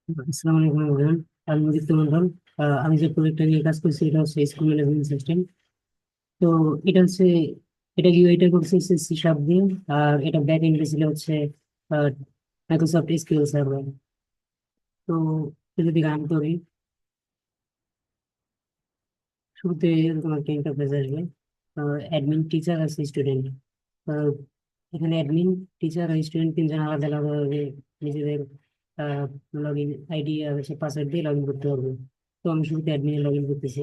আসসালামু আলাইকুম everyone. আমি মুজিব মন্ডল। আমি যে প্রজেক্টটা নিয়ে কাজ করছি এটা হচ্ছে স্কুল ম্যানেজমেন্ট সিস্টেম। তো এটা হচ্ছে, এটা ইউআইটা করছে হচ্ছে সি শার্প দিয়ে। আর এটা ব্যাক এন্ড ছিল হচ্ছে মাইক্রোসফট এসকিউএল সার্ভার। তো এটা যদি রান করি, শুরুতে এরকম একটা ইন্টারফেস আসবে। অ্যাডমিন, টিচার আর স্টুডেন্ট। এখানে অ্যাডমিন, টিচার আর স্টুডেন্ট তিনজন আলাদা আলাদা ভাবে নিজেদের লগ ইন আইডি আর হচ্ছে পাসওয়ার্ড দিয়ে লগ ইন করতে পারবে। তো আমি শুরুতে অ্যাডমিনে লগ ইন করতেছি।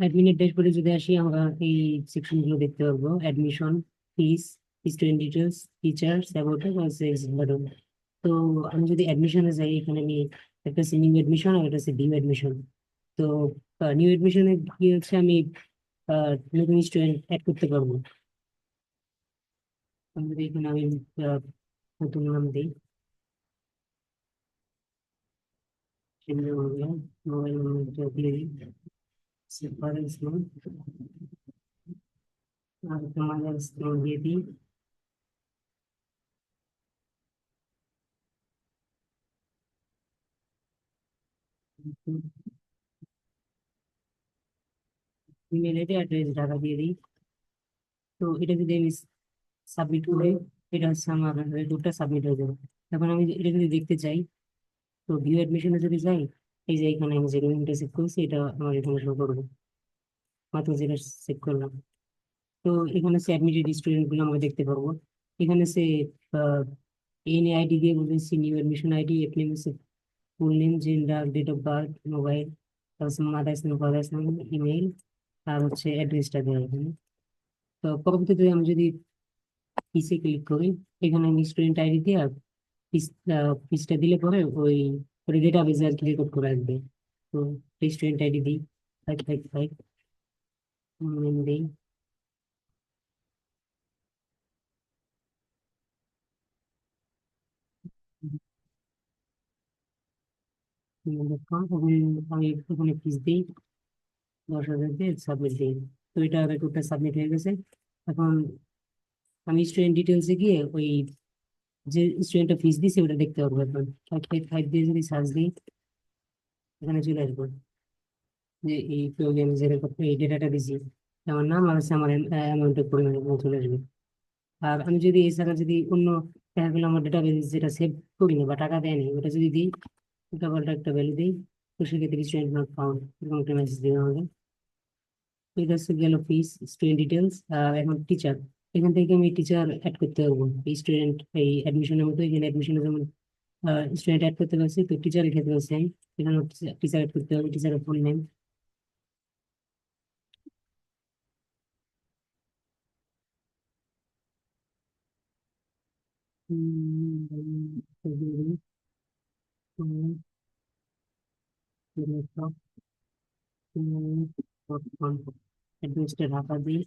অ্যাডমিনের ড্যাশবোর্ডে যদি আসি, আমরা এই সেকশন গুলো দেখতে পারবো: অ্যাডমিশন, ফিস, স্টুডেন্ট ডিটেলস, টিচার্স, সাপোর্টার আর সেলস বাটন। তো আমি যদি অ্যাডমিশনে যাই, এখানে আমি একটা হচ্ছে নিউ অ্যাডমিশন আর একটা হচ্ছে ডিউ অ্যাডমিশন। তো নিউ অ্যাডমিশনে কি হচ্ছে, আমি নতুন স্টুডেন্ট অ্যাড করতে পারবো। আমি যদি এখানে আমি আহ, নতুন নাম দিই, মোবাইল নম্বরটা দিয়ে দিই, সেপার ইসলাম, আর তোমার ইসলাম দিয়ে দিই। ইমেল আইডি অ্যাড্রেস ঢাকা দিয়ে দিই। তো এটা যদি আমি সাবমিট করে, এটা হচ্ছে আমার রেকর্ডটা সাবমিট হয়ে যাবে। এখন আমি এটা যদি দেখতে চাই, তো ভিউ অ্যাডমিশনে যদি যাই, এই যে এখানে আমি যে রুমটা চেক করছি এটা আমার এখানে শো করবে, মাত্র যেটা চেক করলাম। তো এখানে সে অ্যাডমিটেড স্টুডেন্ট গুলো আমরা দেখতে পারবো। এখানে সে এন আইডি দিয়ে বলেছি নিউ অ্যাডমিশন আইডি, এর নেম হচ্ছে full name, gender, date of birth, mobile, তারপর mother's name, father's name, email, আর হচ্ছে অ্যাড্রেসটা দেওয়া এখানে। তো পরবর্তীতে আমি যদি পিসে ক্লিক করি, এখানে আমি স্টুডেন্ট আইডি দিয়ে পিসটা দিলে পরে ওই ওই ডেটাবেজে আর কি রেকর্ড করে রাখবে। তো স্টুডেন্ট আইডি দিই, 555 দিই। আমি এখানে ফিস দিই 10,000 দিয়ে সাবমিট দিই। তো এটা রেকর্ডটা সাবমিট হয়ে গেছে। এখন আমি স্টুডেন্ট ডিটেলসে গিয়ে ওই যে স্টুডেন্টটা ফিস দিয়েছে ওটা দেখতে পারবো। এখন 555 দিয়ে যদি সার্চ দিই, এখানে চলে আসবো যে এই প্রোগ্রাম যে রেকর্ড এই ডেটাটা দিয়েছি, আমার নাম আর হচ্ছে আমার অ্যামাউন্টের পরিমাণ এখানে চলে আসবে। আর আমি যদি এছাড়া যদি অন্য দেখা গেলো আমার ডেটাবেস যেটা সেভ করিনি বা টাকা দেয়নি, ওটা যদি দিই, ওটা পাল্টা একটা ভ্যালু দিই, তো সেক্ষেত্রে স্টুডেন্ট নট ফাউন্ড এরকম একটা মেসেজ দেওয়া হবে। তো এটা হচ্ছে গেল ফিস, স্টুডেন্ট ডিটেলস। আর এখন টিচার, এখান থেকে আমি টিচার অ্যাড করতে পারবো। এই স্টুডেন্ট এই অ্যাডমিশনের মতো এখানে অ্যাডমিশনে যেমন স্টুডেন্ট অ্যাড করতে পারছি, তো টিচারের ক্ষেত্রে সেম। এখানে টিচার অ্যাড করতে হবে, টিচারের ফুল নেম। অ্যাড্রেসটা ঢাকা দিই।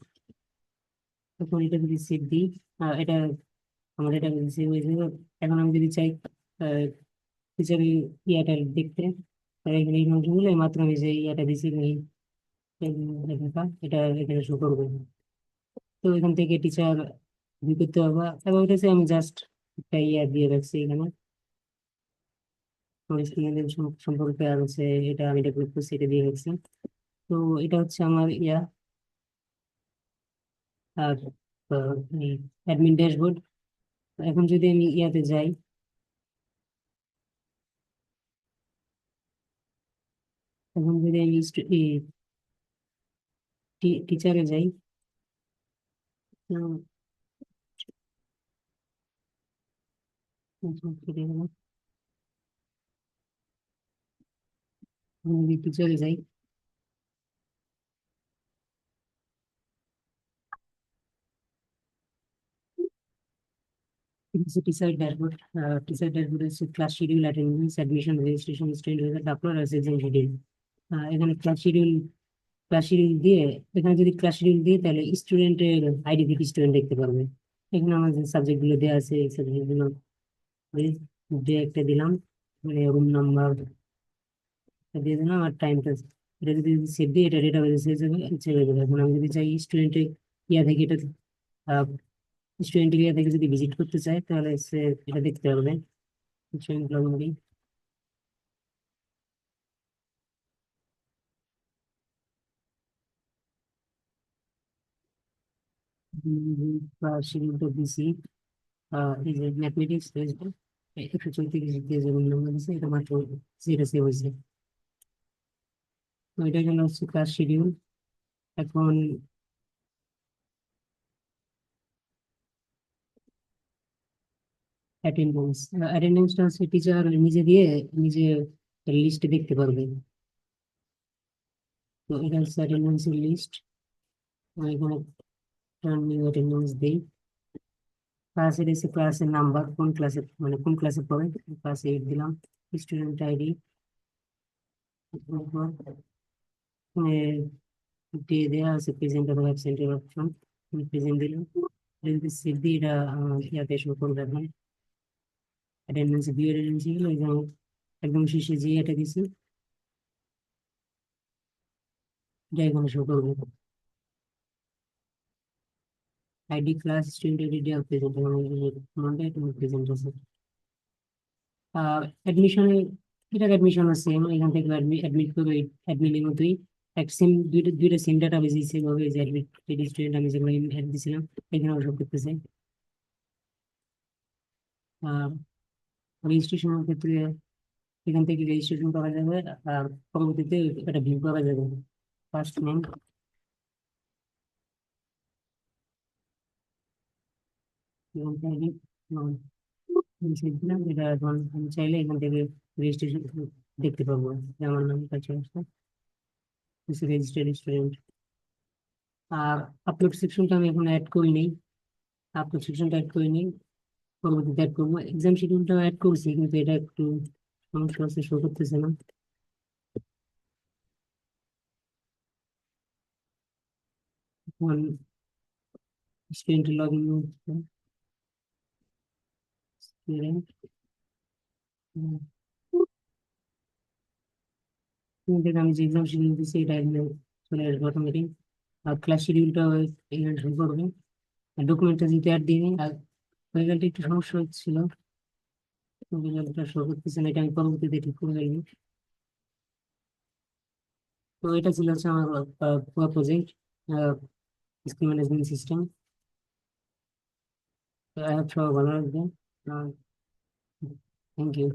তখন এটা যদি সেভ দিই, এটা আমার এটা সেভ হয়ে যাবে। এখন আমি যদি চাই টিচারের ইয়াটা দেখতে, তাহলে এখানে এই অংশগুলো মাত্র আমি যে ইয়াটা দিছি এই লেখা, এটা এখানে শো করবে। তো এখান থেকে টিচার ভিউ করতে পারবা। এবং এটা হচ্ছে আমি জাস্ট একটা ইয়া দিয়ে রাখছি এখানে আমার স্টুডেন্টদের সম্পর্কে, আর হচ্ছে এটা আমি ডেভেলপ করছি, এটা দিয়ে রাখছি। তো এটা হচ্ছে আমার ইয়া, আর এই অ্যাডমিন ড্যাশবোর্ড। এখন যদি আমি ইয়াতে যাই, এখন যদি আমি টিচারে যাই, তো যদি টিচারে যাই, টিচার ড্যাশবোর্ড। টিচার ড্যাশবোর্ড হচ্ছে class schedule, attendance, admission, registration, student result, আপনার আছে এক্সাম শিডিউল। এখানে ক্লাস শিডিউল দিয়ে, এখানে যদি ক্লাস শিডিউল দিই তাহলে স্টুডেন্টের আইডি থেকে স্টুডেন্ট দেখতে পারবে। এখানে আমার যে সাবজেক্ট গুলো দেওয়া আছে এই সাবজেক্ট গুলো দিয়ে একটা দিলাম, মানে রুম নাম্বার দিয়ে দিলাম আর টাইমটা এটা যদি সেভ দিই এটা ডেটাবেসে সেভ হয়ে যাবে। এখন আমি যদি চাই স্টুডেন্টে ইয়া থেকে এটা স্টুডেন্ট ইয়া থেকে যদি ভিজিট করতে চাই তাহলে সে এটা দেখতে পারবে। স্টুডেন্ট লগইন দিই। শিডিউলটা দিছি। এই যে ম্যাথমেটিক্স 134 দিয়ে যে রোল নাম্বার দিছে এটা মাত্র যেটা সেভ হয়েছে। তো এটা গেল হচ্ছে ক্লাস শিডিউল। এখন অ্যাটেন্ডেন্সটা হচ্ছে টিচার নিজে দিয়ে নিজে লিস্টে দেখতে পারবে। তো এটা হচ্ছে অ্যাটেন্ডেন্সের লিস্ট। এখানে নিউ অ্যাটেন্ডেন্স দিই। ক্লাসের এসে ক্লাসের নাম্বার কোন ক্লাসে মানে কোন ক্লাসে পড়ে, ক্লাস 8 দিলাম। স্টুডেন্ট আইডি দিয়ে দেওয়া আছে প্রেজেন্ট অথবা অ্যাবসেন্টের অপশন। প্রেজেন্ট দিলাম। যদি সেভ দিই এটা ইয়াতে শো করবে এখন অ্যাটেন্ডেন্স ভিউ অ্যাটেন্ডেন্স গেলে একদম শেষে যে এটা দিছি এটা এখানে শো করবে। আইডি ক্লাস স্টুডেন্ট আইডি দেওয়া প্রেজেন্ট প্রেজেন্ট আছে। অ্যাডমিশনে এটা অ্যাডমিশন আছে এখান থেকে অ্যাডমিট করবে অ্যাডমিনের মতোই। এক সিম দুইটা দুইটা সিম ডাটা বেশি সেভাবে যে অ্যাডমিট স্টুডেন্ট আমি যেগুলো অ্যাড দিছিলাম এখানে সব করতেছে। আর রেজিস্ট্রেশনের ক্ষেত্রে এখান থেকে রেজিস্ট্রেশন করা যাবে। আর পরবর্তীতে এটা ভিউ করা যাবে। ফার্স্ট নেম দিলাম। এটা এখন আমি চাইলে এখান থেকে রেজিস্ট্রেশন দেখতে পাবো যে আমার নাম কাছে আসছে রেজিস্টার্ড স্টুডেন্ট। আর আপলোড সেকশনটা আমি এখন অ্যাড করিনি। আপলোড সেকশনটা অ্যাড করিনি, পরবর্তীতে অ্যাড করবো। এক্সাম শিডিউলটা অ্যাড করছি কিন্তু এটা একটু সমস্যা আছে, শো করতেছে না। এখন স্টুডেন্ট লগ ইন স্টুডেন্ট থেকে আমি যে এক্সাম শিডিউল দিচ্ছি এটা এখানে চলে আসবে অটোমেটিক। আর ক্লাস শিডিউলটা এখানে শুরু করবে। ডকুমেন্টটা যেহেতু অ্যাড দিইনি আর রেজাল্টে একটু সমস্যা হচ্ছিল, রেজাল্টটা শো করতেছে না, এটা আমি পরবর্তীতে ঠিক করে ফেলবো। তো এটা ছিল হচ্ছে আমার পুরো প্রজেক্ট স্কিল ম্যানেজমেন্ট সিস্টেম। তো সবাই ভালো লাগবে। Thank you.